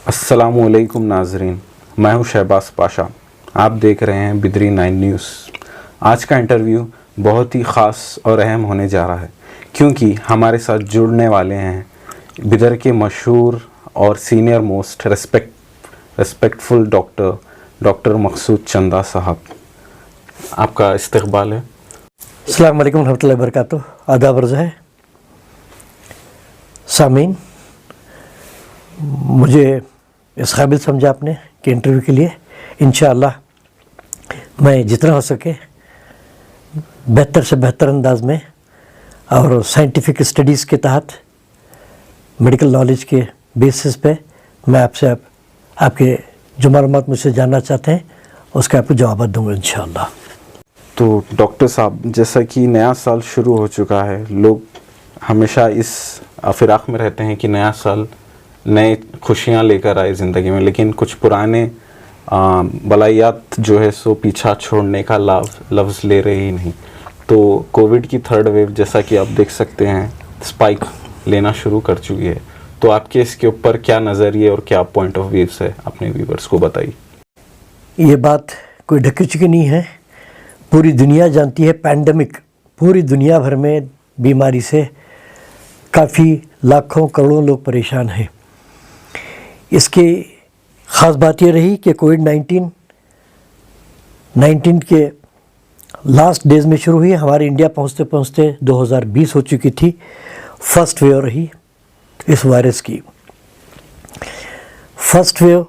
अस्सलामुअलैकुम नाजरीन, मैं हूं शहबाज पाशा। आप देख रहे हैं बिदरी 9 न्यूज़। आज का इंटरव्यू बहुत ही ख़ास और अहम होने जा रहा है क्योंकि हमारे साथ जुड़ने वाले हैं बिदर के मशहूर और सीनियर मोस्ट रेस्पेक्टफुल डॉक्टर मकसूद चंदा साहब। आपका इस्तकबाल है। अस्सलाम वालेकुम रहमतुल्लाहि व बरकातुहू। आदाब अर्ज़ है सामीन, मुझे इस काबिल समझा आपने कि इंटरव्यू के लिए इंशाअल्लाह मैं जितना हो सके बेहतर से बेहतर अंदाज में और साइंटिफिक स्टडीज़ के तहत मेडिकल नॉलेज के बेसिस पे मैं आपसे आपके जो मालूमात मुझसे जानना चाहते हैं उसका आपको जवाब दूँगा इंशाअल्लाह। तो डॉक्टर साहब, जैसा कि नया साल शुरू हो चुका है, लोग हमेशा इस फिराक में रहते हैं कि नया साल नए खुशियां लेकर आए ज़िंदगी में, लेकिन कुछ पुराने बलायात जो है सो पीछा छोड़ने का लफ्ज़ ले रहे ही नहीं। तो कोविड की थर्ड वेव, जैसा कि आप देख सकते हैं, स्पाइक लेना शुरू कर चुकी है। तो आपके इसके ऊपर क्या नज़रिए और क्या पॉइंट ऑफ व्यूज़ है, अपने व्यूवर्स को बताइए। ये बात कोई ढकी चुकी नहीं है, पूरी दुनिया जानती है। पैंडमिक पूरी दुनिया भर में बीमारी से काफ़ी लाखों करोड़ों लोग परेशान हैं। इसकी ख़ास बात ये रही कि कोविड-19 के लास्ट डेज़ में शुरू हुई। हमारे इंडिया पहुंचते पहुंचते 2020 हो चुकी थी। फर्स्ट वेव रही इस वायरस की। फर्स्ट वेव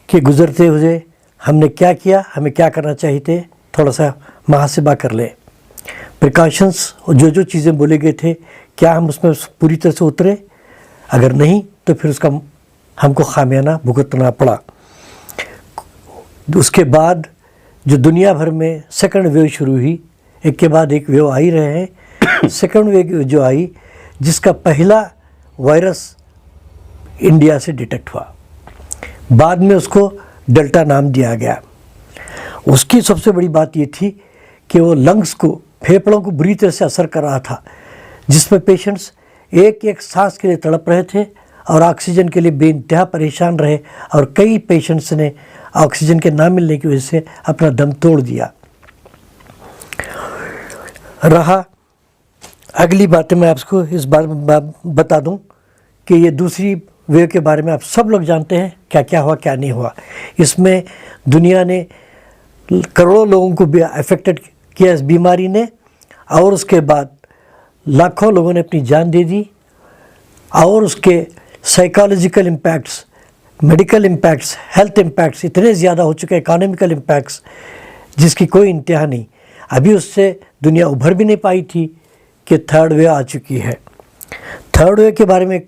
के गुज़रते हुए हमने क्या किया, हमें क्या करना चाहिए थे, थोड़ा सा मुहासिबा कर लें। प्रिकॉशंस और जो चीज़ें बोले गए थे, क्या हम उसमें पूरी तरह से उतरे? अगर नहीं तो फिर उसका हमको खामियाना भुगतना पड़ा। उसके बाद जो दुनिया भर में सेकंड वेव शुरू हुई, एक के बाद एक वेव आ ही रहे हैं। सेकंड वेव जो आई, जिसका पहला वायरस इंडिया से डिटेक्ट हुआ, बाद में उसको डेल्टा नाम दिया गया। उसकी सबसे बड़ी बात ये थी कि वो लंग्स को, फेफड़ों को बुरी तरह से असर कर रहा था, जिसमें पेशेंट्स एक एक सांस के लिए तड़प रहे थे और ऑक्सीजन के लिए बेइंतहा परेशान रहे, और कई पेशेंट्स ने ऑक्सीजन के ना मिलने की वजह से अपना दम तोड़ दिया। रहा अगली बातें, मैं आपको इस बारे में बता दूं कि ये दूसरी वेव के बारे में आप सब लोग जानते हैं क्या क्या हुआ, क्या नहीं हुआ। इसमें दुनिया ने करोड़ों लोगों को भी अफेक्टेड किया इस बीमारी ने, और उसके बाद लाखों लोगों ने अपनी जान दे दी, और उसके psychological impacts, medical impacts, health impacts इतने ज़्यादा हो चुके हैं, इकोनॉमिकल इम्पैक्ट्स जिसकी कोई इंतहा नहीं। अभी उससे दुनिया उभर भी नहीं पाई थी कि थर्ड वेव आ चुकी है। थर्ड वेव के बारे में,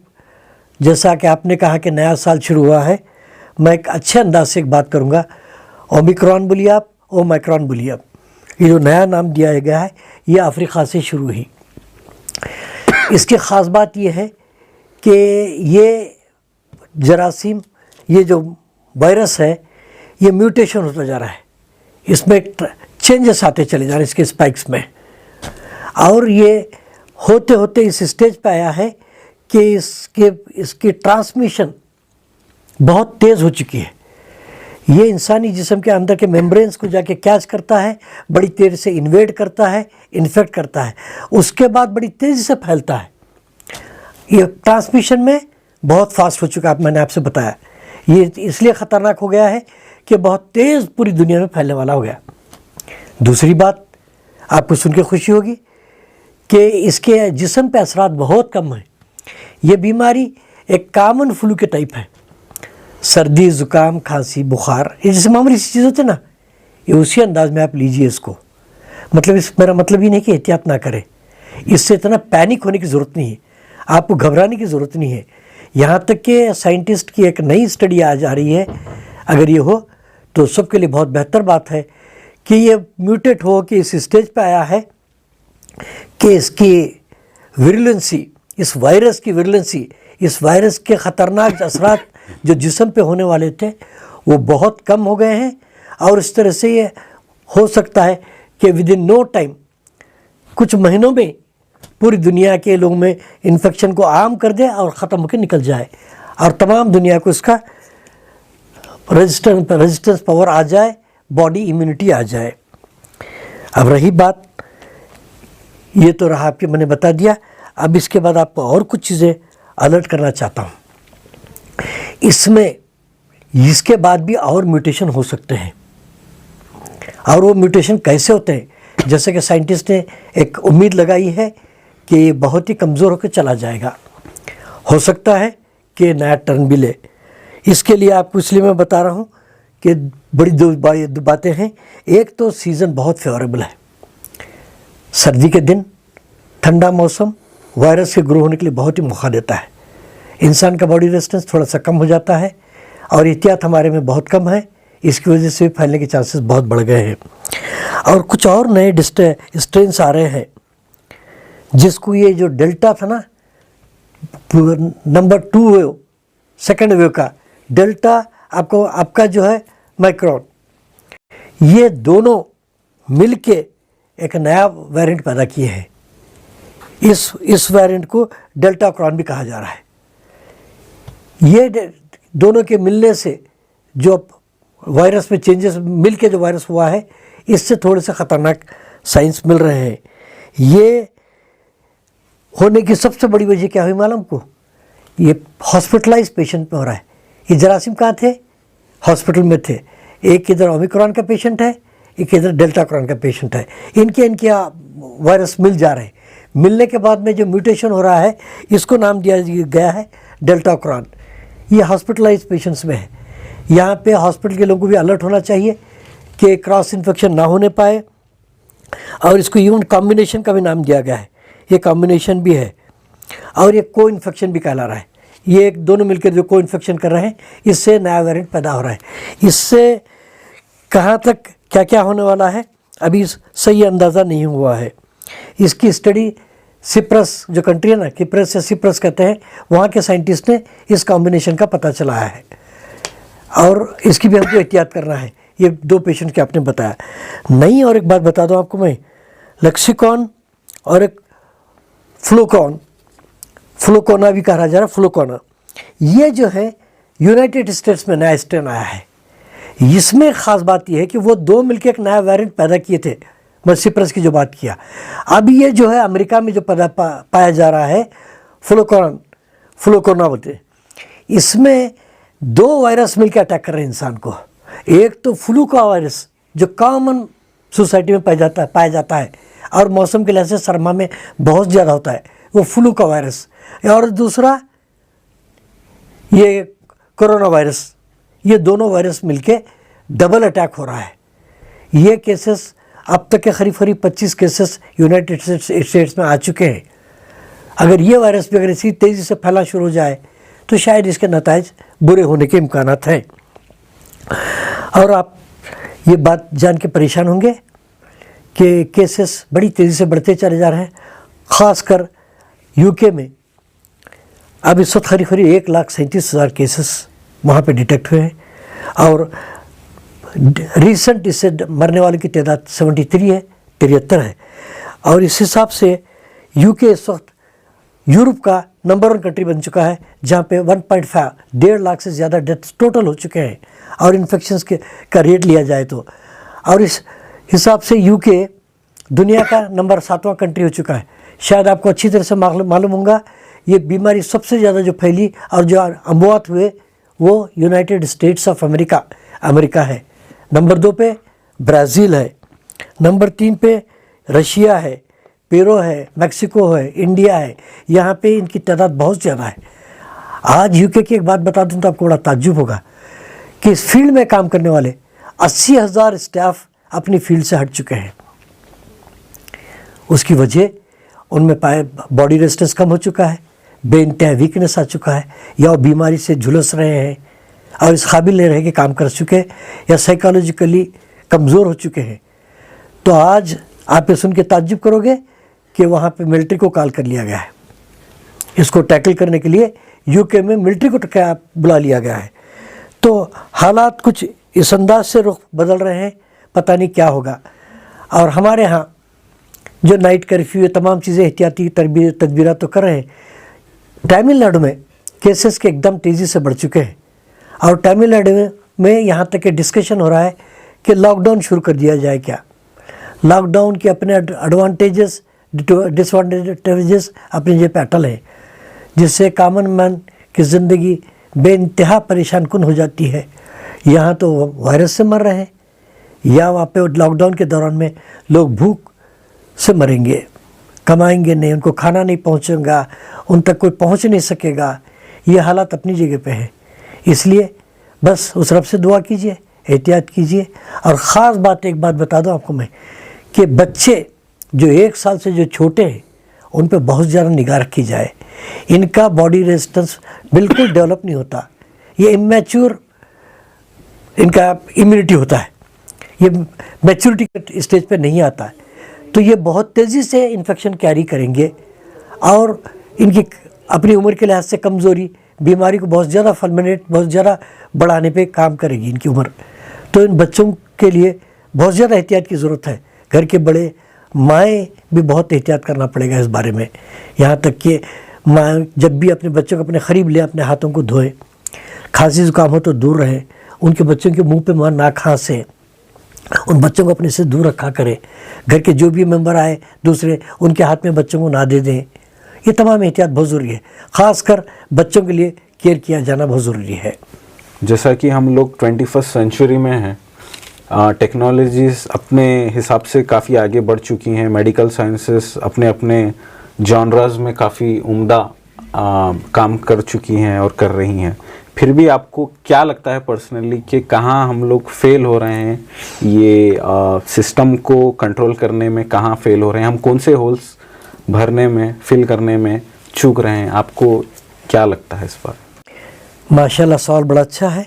जैसा कि आपने कहा कि नया साल शुरू हुआ है, मैं एक अच्छे अंदाज से एक बात करूँगा। ओमिक्रॉन बोलिए आप, ओमाइक्रॉन बोलिए आप, ये जो नया नाम दिया गया है, ये अफ्रीका से शुरू हुई। इसकी ख़ास बात ये है कि ये जरासीम, ये जो वायरस है, ये म्यूटेशन होता जा रहा है, इसमें चेंजेस आते चले जा रहे हैं इसके स्पाइक्स में, और ये होते होते इस स्टेज पे आया है कि इसकी ट्रांसमिशन बहुत तेज़ हो चुकी है। ये इंसानी जिस्म के अंदर के मेम्ब्रेन्स को जाके कैच करता है, बड़ी तेज़ी से इन्वेड करता है, इन्फेक्ट करता है, उसके बाद बड़ी तेज़ी से फैलता है। ये ट्रांसमिशन में बहुत फास्ट हो चुका है, मैंने आपसे बताया। ये इसलिए ख़तरनाक हो गया है कि बहुत तेज़ पूरी दुनिया में फैलने वाला हो गया। दूसरी बात आपको सुन के खुशी होगी कि इसके जिस्म पे असरात बहुत कम है। ये बीमारी एक कॉमन फ्लू के टाइप है। सर्दी, ज़ुकाम, खांसी, बुखार, ये जैसे मामूली सी चीज़ होती है ना, ये उसी अंदाज में आप लीजिए इसको। मतलब मेरा मतलब ये नहीं कि एहतियात ना करें, इससे इतना पैनिक होने की ज़रूरत नहीं है, आपको घबराने की ज़रूरत नहीं है। यहाँ तक कि साइंटिस्ट की एक नई स्टडी आ जा रही है, अगर ये हो तो सबके लिए बहुत बेहतर बात है कि ये म्यूटेट हो कि इस स्टेज पे आया है कि इसकी विरुलेंसी, इस वायरस की विरुलेंसी, इस वायरस के ख़तरनाक असरात जो जिस्म पे होने वाले थे वो बहुत कम हो गए हैं, और इस तरह से ये हो सकता है कि विद इन नो टाइम, कुछ महीनों में पूरी दुनिया के लोगों में इन्फेक्शन को आम कर दे और ख़त्म होकर निकल जाए, और तमाम दुनिया को इसका रेजिस्टेंस पावर आ जाए, बॉडी इम्यूनिटी आ जाए। अब रही बात, ये तो रहा आपके, मैंने बता दिया। अब इसके बाद आपको और कुछ चीज़ें अलर्ट करना चाहता हूँ। इसमें इसके बाद भी और म्यूटेशन हो सकते हैं, और वो म्यूटेशन कैसे होते हैं, जैसे कि साइंटिस्ट ने एक उम्मीद लगाई है कि ये बहुत ही कमज़ोर होकर चला जाएगा, हो सकता है कि नया टर्न भी ले। इसके लिए आपको इसलिए मैं बता रहा हूँ कि बड़ी दो बातें हैं। एक तो सीज़न बहुत फेवरेबल है, सर्दी के दिन, ठंडा मौसम वायरस के ग्रो होने के लिए बहुत ही मौका देता है। इंसान का बॉडी रेजिस्टेंस थोड़ा सा कम हो जाता है, और एहतियात हमारे में बहुत कम है, इसकी वजह से फैलने के चांसेस बहुत बढ़ गए हैं। और कुछ और नए स्ट्रेन्स आ रहे हैं, जिसको ये जो डेल्टा था ना, नंबर 2 वेव, सेकेंड वेव का डेल्टा, आपका जो है माइक्रॉन, ये दोनों मिलके एक नया वेरिएंट पैदा किए हैं। इस वेरिएंट को डेल्टा क्रॉन भी कहा जा रहा है। ये दोनों के मिलने से जो वायरस में चेंजेस मिलके जो वायरस हुआ है, इससे थोड़े से ख़तरनाक साइंस मिल रहे हैं। ये होने की सबसे बड़ी वजह क्या हुई मालूम को? ये हॉस्पिटलाइज पेशेंट में हो रहा है। ये जरासीम कहाँ थे? हॉस्पिटल में थे। एक इधर ओमिक्रॉन का पेशेंट है, एक इधर डेल्टा क्रॉन का पेशेंट है। इनके वायरस मिल जा रहे हैं। मिलने के बाद में जो म्यूटेशन हो रहा है, इसको नाम दिया गया है डेल्टा क्रॉन। ये हॉस्पिटलाइज पेशेंट्स में है। यहाँ पे हॉस्पिटल के लोगों को भी अलर्ट होना चाहिए कि क्रॉस इन्फेक्शन ना होने पाए, और इसको इवन कॉम्बिनेशन का भी नाम दिया गया है। ये कॉम्बिनेशन भी है, और ये को इन्फेक्शन भी कहला रहा है। ये एक दोनों मिलकर जो को इन्फेक्शन कर रहे हैं, इससे नया वेरिएंट पैदा हो रहा है। इससे कहाँ तक क्या क्या होने वाला है अभी सही अंदाज़ा नहीं हुआ है। इसकी स्टडी सिप्रस जो कंट्री है ना, किप्रस या सिप्रस कहते हैं, वहाँ के साइंटिस्ट ने इस कॉम्बिनेशन का पता चलाया है, और इसकी भी हमको एहतियात करना है। ये 2 पेशेंट के आपने बताया नहीं। और एक बात बता दूं आपको मैं, लेक्सिकॉन और एक फ्लूकोना भी कहा जा रहा है, फ्लूकोना, ये जो है यूनाइटेड स्टेट्स में नया स्ट्रेन आया है। इसमें ख़ास बात यह है कि वो 2 मिलकर एक नया वेरिएंट पैदा किए थे। मैं सिप्रस की जो बात किया, अब ये जो है अमेरिका में जो पाया जा रहा है, फ्लूकोना बोलते हैं। इसमें 2 वायरस मिलकर अटैक कर रहे हैं इंसान को। एक तो फ्लू का वायरस जो कॉमन सोसाइटी में पाया जाता है, और मौसम के लिहाज से सरमा में बहुत ज़्यादा होता है, वो फ्लू का वायरस। और दूसरा ये कोरोना वायरस। ये दोनों वायरस मिलके डबल अटैक हो रहा है। ये केसेस अब तक के करीब 25 केसेस यूनाइटेड स्टेट्स में आ चुके हैं। अगर ये वायरस भी अगर इसी तेज़ी से फैलना शुरू हो जाए, तो शायद इसके नताइज बुरे होने के इम्कानात हैं। और आप ये बात जान के परेशान होंगे कि केसेस बड़ी तेज़ी से बढ़ते चले जा रहे हैं। ख़ासकर यूके में अब इस वक्त करीब 1,37,000 केसेस वहाँ पे डिटेक्ट हुए हैं, और रिसेंट इससे मरने वालों की तादाद 73 है, 73 है। और इस हिसाब से यूके इस वक्त यूरोप का नंबर 1 कंट्री बन चुका है, जहाँ पे 1.5 लाख से ज़्यादा डेथ्स टोटल हो चुके हैं, और इन्फेक्शंस का रेट लिया जाए तो। और इस हिसाब से यूके दुनिया का नंबर 7वां कंट्री हो चुका है। शायद आपको अच्छी तरह से मालूम होगा, ये बीमारी सबसे ज़्यादा जो फैली और जो अमवात हुए, वो यूनाइटेड स्टेट्स ऑफ अमेरिका है। नंबर 2 पे ब्राज़ील है, नंबर 3 पे रशिया है, पेरू है, मैक्सिको है, इंडिया है। यहाँ पे इनकी तादाद बहुत ज़्यादा है। आज यूके की एक बात बता दूँ तो आपको बड़ा ताज्जुब होगा कि इस फील्ड में काम करने वाले 80,000 स्टाफ अपनी फील्ड से हट चुके हैं। उसकी वजह उनमें बॉडी रेजिस्टेंस कम हो चुका है, बेइंतहा वीकनेस आ चुका है, या वो बीमारी से झुलस रहे हैं और इस काबिल नहीं रहे कि काम कर चुके, या साइकोलॉजिकली कमज़ोर हो चुके हैं। तो आज आप ये सुन के ताज्जुब करोगे कि वहाँ पे मिलिट्री को कॉल कर लिया गया है। इसको टैकल करने के लिए यूके में मिलिट्री को बुला लिया गया है। तो हालात कुछ इस अंदाज से रुख बदल रहे हैं, पता नहीं क्या होगा। और हमारे यहाँ जो नाइट कर्फ्यू, ये तमाम चीज़ें एहतियाती तदबीर तो कर रहे हैं। तमिलनाडु में केसेस के एकदम तेज़ी से बढ़ चुके हैं, और तमिलनाडु में में यहाँ तक कि डिस्कशन हो रहा है कि लॉकडाउन शुरू कर दिया जाए क्या। लॉकडाउन के अपने एडवांटेजेस डिसएडवांटेजेस अपनी जगह पे अटल है, जिससे कॉमन मैन की ज़िंदगी बेइंतहा परेशान कुन हो जाती है। यहाँ तो वायरस से मर रहे हैं, या वहाँ पे लॉकडाउन के दौरान में लोग भूख से मरेंगे, कमाएंगे नहीं, उनको खाना नहीं पहुँचेगा, उन तक कोई पहुँच नहीं सकेगा। ये हालात अपनी जगह पे है। इसलिए बस उस रब से दुआ कीजिए, एहतियात कीजिए। और ख़ास बात, एक बात बता दूँ आपको मैं, कि बच्चे जो 1 साल से जो छोटे हैं उन पे बहुत ज़्यादा निगाह रखी जाए। इनका बॉडी रेजिस्टेंस बिल्कुल डेवलप नहीं होता, ये इमेच्योर इनका इम्यूनिटी होता है, ये मैच्योरिटी के स्टेज पे नहीं आता है। तो ये बहुत तेज़ी से इन्फेक्शन कैरी करेंगे और इनकी अपनी उम्र के लिहाज से कमज़ोरी बीमारी को बहुत ज़्यादा फलमिनेट, बहुत ज़्यादा बढ़ाने पे काम करेगी इनकी उम्र। तो इन बच्चों के लिए बहुत ज़्यादा एहतियात की ज़रूरत है। घर के बड़े माएँ भी बहुत एहतियात करना पड़ेगा इस बारे में। यहाँ तक कि माँ जब भी अपने बच्चों को अपने करीब ले, अपने हाथों को धोए, खांसी जुकाम हो तो दूर रहे, उनके बच्चों के मुंह पे मुँह ना खांसे, उन बच्चों को अपने से दूर रखा करें। घर के जो भी मेंबर आए दूसरे, उनके हाथ में बच्चों को ना दे दें। ये तमाम एहतियात बहुत ज़रूरी है, ख़ासकर बच्चों के लिए केयर किया जाना बहुत ज़रूरी है। जैसा कि हम लोग 21st सेंचुरी में हैं, टेक्नोलॉजीज़ अपने हिसाब से काफ़ी आगे बढ़ चुकी हैं, मेडिकल साइंसेस अपने अपने जॉनराज में काफ़ी उम्दा काम कर चुकी हैं और कर रही हैं। फिर भी आपको क्या लगता है पर्सनली कि कहाँ हम लोग फेल हो रहे हैं, ये सिस्टम को कंट्रोल करने में कहाँ फेल हो रहे हैं, हम कौन से होल्स भरने में, फिल करने में चूक रहे हैं? आपको क्या लगता है इस पर? माशाल्लाह, सवाल बड़ा अच्छा है।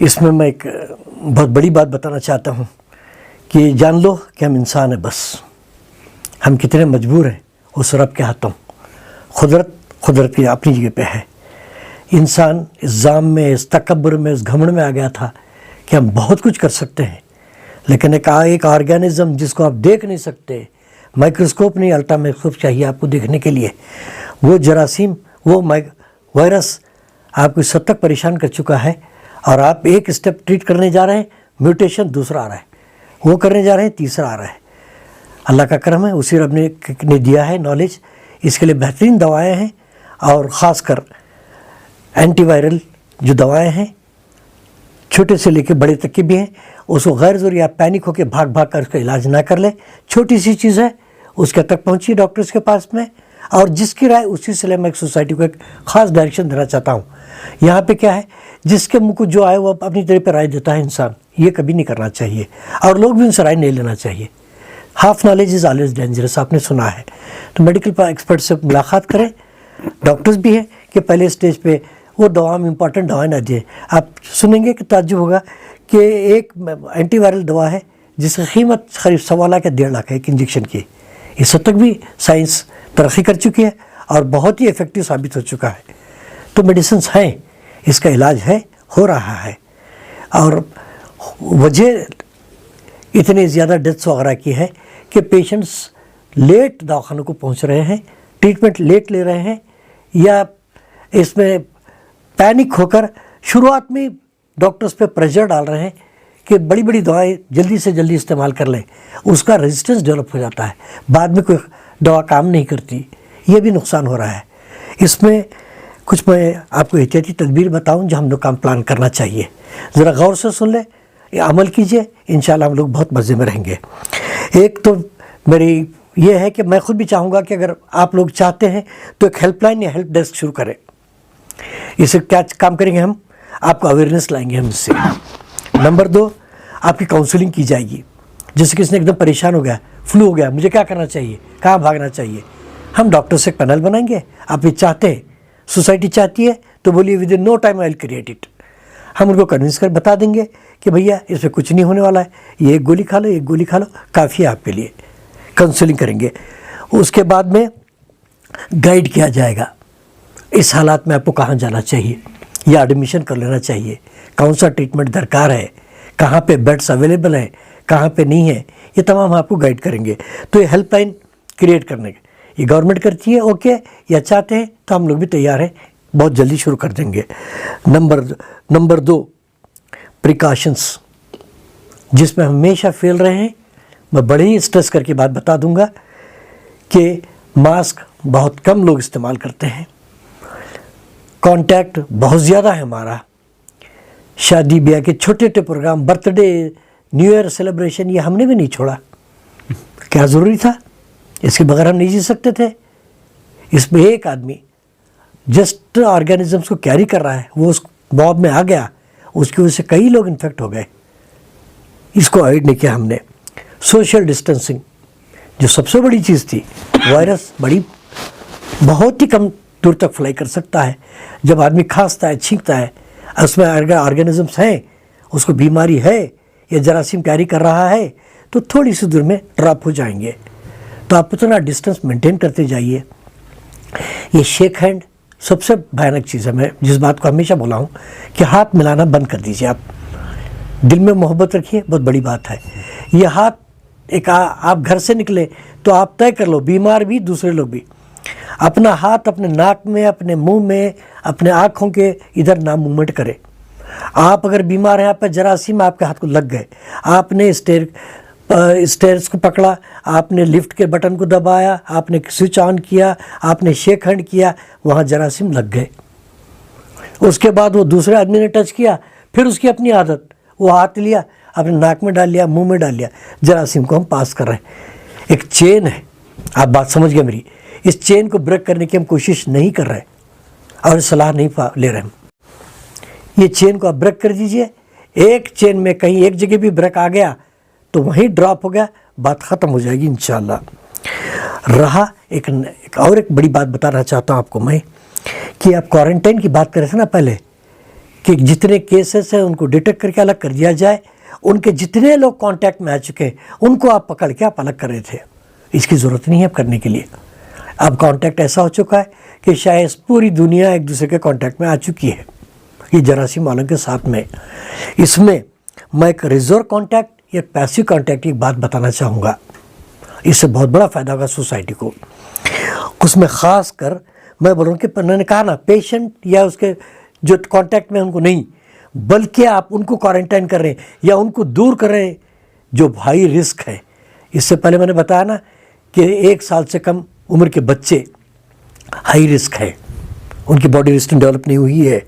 इसमें मैं एक बहुत बड़ी बात बताना चाहता हूँ कि जान लो कि हम इंसान हैं, बस हम कितने मजबूर हैं उस रब के हाथों। कुदरत की अपनी जगह पे है। इंसान इस जाम में, इस तकब्बुर में, इस घमंड में आ गया था कि हम बहुत कुछ कर सकते हैं, लेकिन एक ऑर्गेनिज्म जिसको आप देख नहीं सकते, माइक्रोस्कोप नहीं, अल्ट्रा माइक्रोस्कोप चाहिए आपको देखने के लिए, वो जरासीम, वो वायरस आपको इस हद तक परेशान कर चुका है। और आप एक स्टेप ट्रीट करने जा रहे हैं, म्यूटेशन दूसरा आ रहा है, वो करने जा रहे हैं, तीसरा आ रहा है। अल्लाह का करम है, उसी रब ने दिया है नॉलेज। इसके लिए बेहतरीन दवाएं हैं, और ख़ासकर एंटीवायरल जो दवाएं हैं, छोटे से लेकर बड़े तक की भी हैं। उसको गैर ज़रूरी आप पैनिक होकर भाग कर उसका इलाज ना कर लें। छोटी सी चीज़ है, उसके तक पहुँचिए डॉक्टर्स के पास में, और जिसकी राय उसी से मैं एक सोसाइटी को एक ख़ास डायरेक्शन देना चाहता हूँ। यहाँ पे क्या है, जिसके मुँह को जो आए वो अपनी तरह पर राय देता है इंसान, ये कभी नहीं करना चाहिए, और लोग भी उनसे राय नहीं लेना चाहिए। Half knowledge is always dangerous, आपने सुना है। तो मेडिकल एक्सपर्ट से मुलाकात करें। डॉक्टर्स भी हैं कि पहले स्टेज पे वो दवा में इंपॉर्टेंट दवाएं ना दिए। आप सुनेंगे कि ताज्जुब होगा कि एक एंटीवायरल दवा है जिसकी कीमत करीब 1.25 लाख या 1.5 लाख है एक इंजेक्शन की। इस हद तक भी साइंस तरक्की कर चुकी है और बहुत ही इफ़ेक्टिव साबित हो चुका है। तो मेडिसिन हैं, इसका इलाज है, हो रहा है। और वजह इतनी ज़्यादा डेथ्स वगैरह की है कि पेशेंट्स लेट दवाखानों को पहुंच रहे हैं, ट्रीटमेंट लेट ले रहे हैं, या इसमें पैनिक होकर शुरुआत में डॉक्टर्स पे प्रेशर डाल रहे हैं कि बड़ी बड़ी दवाएं जल्दी से जल्दी इस्तेमाल कर लें। उसका रेजिस्टेंस डेवलप हो जाता है, बाद में कोई दवा काम नहीं करती, ये भी नुकसान हो रहा है। इसमें कुछ मैं आपको एहतियाती तदबीर बताऊं जो हम लोग काम प्लान करना चाहिए। ज़रा गौर से सुन लें, अमल कीजिए, इंशाल्लाह हम लोग बहुत मज़े में रहेंगे। एक तो मेरी ये है कि मैं ख़ुद भी चाहूँगा कि अगर आप लोग चाहते हैं तो एक हेल्पलाइन या हेल्प डेस्क शुरू करें। इससे क्या काम करेंगे हम, आपको अवेयरनेस लाएंगे हम इससे। नंबर 2, आपकी काउंसलिंग की जाएगी। जैसे किसी ने एकदम परेशान हो गया, फ्लू हो गया, मुझे क्या करना चाहिए, कहाँ भागना चाहिए, हम डॉक्टर से एक पैनल बनाएंगे। आप ये चाहते हैं, सोसाइटी चाहती है, तो बोलिए within no time I will create it. हम उनको कन्विंस कर बता देंगे कि भैया इसमें कुछ नहीं होने वाला है, ये एक गोली खा लो, एक गोली खा लो, काफ़ी है आपके लिए। काउंसलिंग करेंगे। उसके बाद में गाइड किया जाएगा, इस हालात में आपको कहाँ जाना चाहिए या एडमिशन कर लेना चाहिए, कौन सा ट्रीटमेंट दरकार है, कहाँ पे बेड्स अवेलेबल हैं, कहाँ पे नहीं है, ये तमाम आपको गाइड करेंगे। तो ये हेल्पलाइन क्रिएट करने के ये गवर्नमेंट करती है, ओके, या चाहते हैं तो हम लोग भी तैयार हैं, बहुत जल्दी शुरू कर देंगे। नंबर 2, प्रिकॉशंस जिसमें हमेशा फेल रहे हैं। मैं बड़े ही स्ट्रेस करके बात बता दूंगा कि मास्क बहुत कम लोग इस्तेमाल करते हैं, कांटेक्ट बहुत ज़्यादा है हमारा, शादी ब्याह के छोटे छोटे programme, birthday, new year celebration, ये हमने भी नहीं छोड़ा। क्या ज़रूरी था? इसके बगैर हम नहीं जी सकते थे। इसमें एक आदमी जस्ट ऑर्गेनिजम्स को कैरी कर रहा है, वो उस मॉब में आ गया, उसकी वजह से कई लोग इन्फेक्ट हो गए। इसको अवॉइड नहीं किया हमने। सोशल डिस्टेंसिंग जो सबसे बड़ी चीज़ थी, वायरस बहुत ही कम दूर तक फ्लाई कर सकता है। जब आदमी खांसता है, छींकता है, उसमें अगर ऑर्गेनिजम्स हैं, उसको बीमारी है या जरासीम कैरी कर रहा है, तो थोड़ी सी दूर में ड्रॉप हो जाएंगे। तो आप उतना डिस्टेंस मेंटेन करते जाइए। ये शेक हैंड सबसे भयानक चीज़ है। मैं जिस बात को हमेशा बोला हूँ कि हाथ मिलाना बंद कर दीजिए। आप दिल में मोहब्बत रखिए, बहुत बड़ी बात है। ये हाथ आप घर से निकले तो आप तय कर लो, बीमार भी दूसरे लोग भी, अपना हाथ अपने नाक में, अपने मुंह में, अपने आँखों के इधर ना मूवमेंट करें। आप अगर बीमार हैं, आप पर जरासीम आपके हाथ को लग गए, आपने स्टेयर्स को पकड़ा, आपने लिफ्ट के बटन को दबाया, आपने स्विच ऑन किया, आपने शेक हैंड किया, वहाँ जरासीम लग गए। उसके बाद वो दूसरे आदमी ने टच किया, फिर उसकी अपनी आदत, वो हाथ लिया, अपने नाक में डाल लिया, मुंह में डाल लिया, जरासीम को हम पास कर रहे हैं। एक चेन है, आप बात समझ गए मेरी। इस चेन को ब्रेक करने की हम कोशिश नहीं कर रहे और सलाह नहीं ले रहे हम। ये चेन को आप ब्रेक कर दीजिए। एक चेन में कहीं एक जगह भी ब्रेक आ गया तो वहीं ड्रॉप हो गया, बात ख़त्म हो जाएगी इंशाल्लाह। रहा एक बड़ी बात बताना चाहता हूँ आपको मैं, कि आप क्वारंटाइन की बात कर रहे थे ना पहले, कि जितने केसेस हैं उनको डिटेक्ट करके अलग कर दिया जाए। उनके जितने लोग कांटेक्ट में आ चुके हैं उनको आप पकड़ के आप अलग कर रहे थे। इसकी ज़रूरत नहीं है अब करने के लिए। अब कांटेक्ट ऐसा हो चुका है कि शायद पूरी दुनिया एक दूसरे के कांटेक्ट में आ चुकी है, ये जरासीम वालों के साथ में। इसमें मैं एक रिजर्व कांटेक्ट, एक पैसिव कांटेक्ट की बात बताना चाहूँगा। इससे बहुत बड़ा फ़ायदा होगा सोसाइटी को। उसमें ख़ास कर मैं बोल रहा हूँ कि उन्होंने कहा ना, पेशेंट या उसके जो कांटेक्ट में उनको नहीं, बल्कि आप उनको क्वारंटाइन कर रहे हैं या उनको दूर कर रहे हैं जो हाई रिस्क है। इससे पहले मैंने बताया ना कि 1 साल से कम उम्र के बच्चे हाई रिस्क है, उनकी बॉडी रेजिस्टेंस डेवलप नहीं हुई है।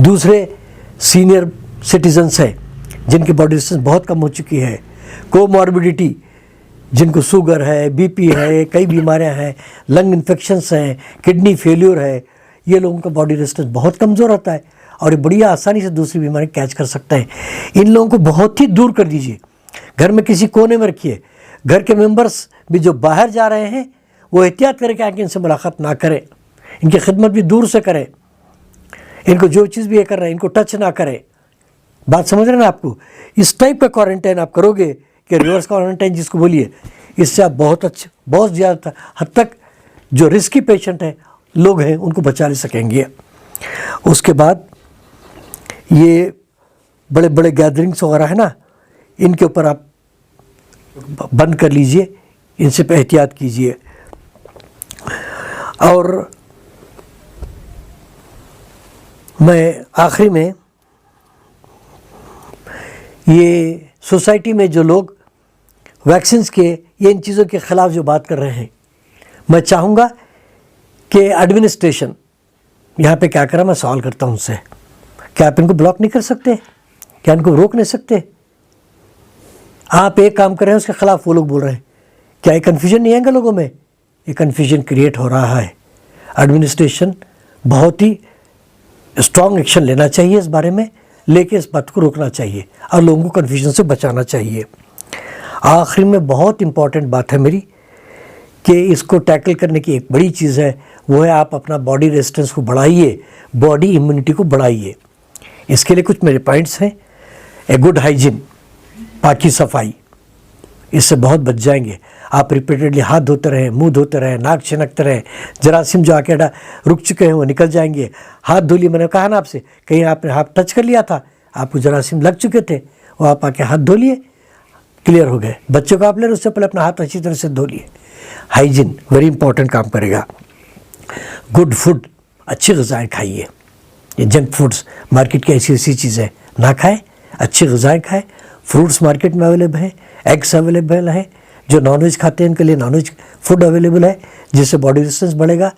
दूसरे सीनियर सिटीजन्स हैं जिनकी बॉडी रेजिस्टेंस बहुत कम हो चुकी है। कोमॉर्बिडिटी, जिनको शुगर है, बीपी है, कई बीमारियां हैं, लंग इन्फेक्शंस हैं, किडनी फेल्यूर है, ये लोगों का बॉडी रेजिस्टेंस बहुत कमज़ोर होता है और ये बड़ी आसानी से दूसरी बीमारी कैच कर सकते हैं। इन लोगों को बहुत ही दूर कर दीजिए, घर में किसी कोने में रखिए। घर के मेंबर्स भी जो बाहर जा रहे हैं वो एहतियात करें कि आके इनसे मुलाकात ना करें, इनकी खिदमत भी दूर से करें, इनको जो चीज़ भी ये कर रहे हैं इनको टच ना करें। बात समझ रहे हैं ना आपको? इस टाइप का क्वारंटाइन आप करोगे कि रिवर्स क्वारंटाइन जिसको बोलिए, इससे आप बहुत ज़्यादा हद तक जो रिस्की पेशेंट हैं, लोग हैं, उनको बचा ले सकेंगे। उसके बाद ये बड़े बड़े गैदरिंग्स वगैरह है ना, इनके ऊपर आप बंद कर लीजिए, इनसे पे एहतियात कीजिए। और मैं आखिरी में ये सोसाइटी में जो लोग वैक्सीन्स के ये इन चीज़ों के ख़िलाफ़ जो बात कर रहे हैं, मैं चाहूँगा कि एडमिनिस्ट्रेशन यहाँ पे क्या करा, मैं सवाल करता हूँ उनसे, क्या आप इनको ब्लॉक नहीं कर सकते? क्या इनको रोक नहीं सकते? आप एक काम कर रहे हैं, उसके ख़िलाफ़ वो लोग बोल रहे हैं। क्या ये कन्फ्यूजन नहीं आएगा लोगों में? ये कन्फ्यूजन क्रिएट हो रहा है। एडमिनिस्ट्रेशन बहुत ही स्ट्रॉन्ग एक्शन लेना चाहिए इस बारे में, लेके इस बात को रोकना चाहिए और लोगों को कन्फ्यूजन से बचाना चाहिए। आखिर में बहुत इम्पॉर्टेंट बात है मेरी कि इसको टैकल करने की एक बड़ी चीज़ है, वो है आप अपना बॉडी रेजिस्टेंस को बढ़ाइए, बॉडी इम्यूनिटी को बढ़ाइए। इसके लिए कुछ मेरे पॉइंट्स हैं। ए गुड हाइजीन, पाकी सफाई, इससे बहुत बच जाएंगे। आप रिपीटेडली हाथ धोते रहें, मुंह धोते रहें, नाक छिनकते रहें, जरासीम जो आके रुक चुके हैं वो निकल जाएंगे। हाथ धो लिए, मैंने कहा ना आपसे, कहीं आपने हाथ टच कर लिया था, आपको जरासीम लग चुके थे, वो आप आके हाथ धो लिए, क्लियर हो गए। बच्चों को आप ले, उससे पहले अपना हाथ अच्छी तरह से धो लिए। हाइजीन वेरी इंपॉर्टेंट काम करेगा। गुड फूड, अच्छी ग़िज़ाएँ खाइए। ये जंक फूड्स, मार्केट की ऐसी ऐसी चीज़ें ना खाएं, अच्छी ग़िज़ाएँ खाएँ, फ्रूट्स मार्केट में अवेलेबल हैं, एग्स अवेलेबल हैं, जो नॉनवेज खाते हैं उनके लिए नॉनवेज फूड अवेलेबल है, जिससे बॉडी रेजिस्टेंस बढ़ेगा।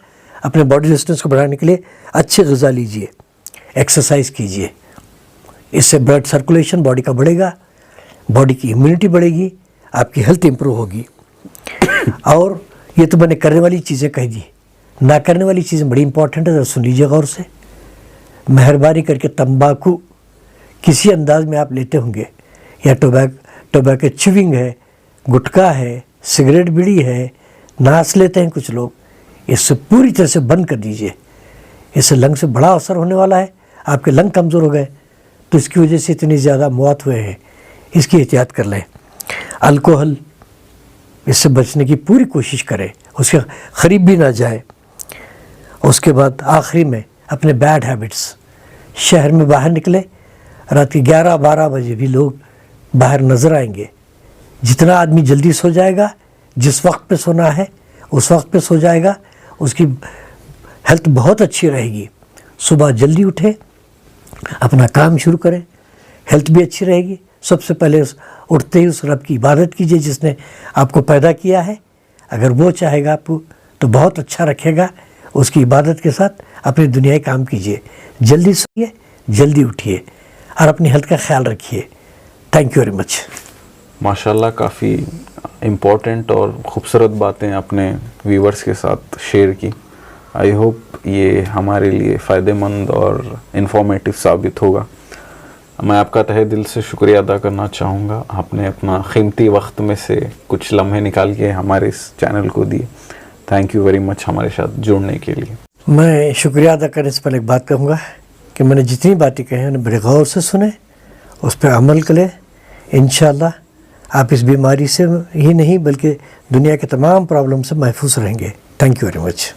अपने बॉडी रेजिस्टेंस को बढ़ाने के लिए अच्छी ग़िज़ा लीजिए, एक्सरसाइज कीजिए, इससे ब्लड सर्कुलेशन बॉडी का बढ़ेगा, बॉडी की इम्यूनिटी बढ़ेगी, आपकी हेल्थ इंप्रूव होगी। और ये तो मैंने करने वाली चीज़ें कह दी, ना करने वाली चीज़ें बड़ी इंपॉर्टेंट है, तो सुन लीजिए गौर से। मेहरबानी करके तंबाकू किसी अंदाज में आप लेते होंगे, या टोबैको च्युइंग है, गुटखा है, सिगरेट बीड़ी है, नाश लेते हैं कुछ लोग, इससे पूरी तरह से बंद कर दीजिए। इससे लंग से बड़ा असर होने वाला है, आपके लंग कमज़ोर हो गए तो इसकी वजह से इतनी ज़्यादा मौत हुए हैं, इसकी एहतियात कर लें। अल्कोहल, इससे बचने की पूरी कोशिश करें, उसके करीब भी ना जाए। उसके बाद आखिरी में अपने बैड हैबिट्स, शहर में बाहर निकले, रात के 11-12 बजे भी लोग बाहर नज़र आएंगे। जितना आदमी जल्दी सो जाएगा, जिस वक्त पे सोना है उस वक्त पे सो जाएगा, उसकी हेल्थ बहुत अच्छी रहेगी। सुबह जल्दी उठे, अपना काम शुरू करें, हेल्थ भी अच्छी रहेगी। सबसे पहले उठते ही उस रब की इबादत कीजिए जिसने आपको पैदा किया है। अगर वो चाहेगा आपको तो बहुत अच्छा रखेगा, उसकी इबादत के साथ अपनी दुनियाई काम कीजिए। जल्दी सोइए, जल्दी उठिए और अपनी हेल्थ का ख्याल रखिए। Thank you very much. माशाल्लाह, काफ़ी इम्पोर्टेंट और ख़ूबसूरत बातें आपने व्यूवर्स के साथ शेयर की। आई होप ये हमारे लिए फ़ायदेमंद और इन्फॉर्मेटिव साबित होगा। मैं आपका तहे दिल से शुक्रिया अदा करना चाहूँगा, आपने अपना कीमती वक्त में से कुछ लम्हे निकाल के हमारे इस चैनल को दिए। थैंक यू वेरी मच हमारे साथ जुड़ने के लिए। मैं शुक्रिया अदा करने से पहले एक बात कहूँगा कि मैंने जितनी बातें कही उन्हें बड़े गौर से सुने, उस पर अमल करें। इंशाअल्लाह आप इस बीमारी से ही नहीं बल्कि दुनिया के तमाम प्रॉब्लम से महफूज रहेंगे। Thank you very much.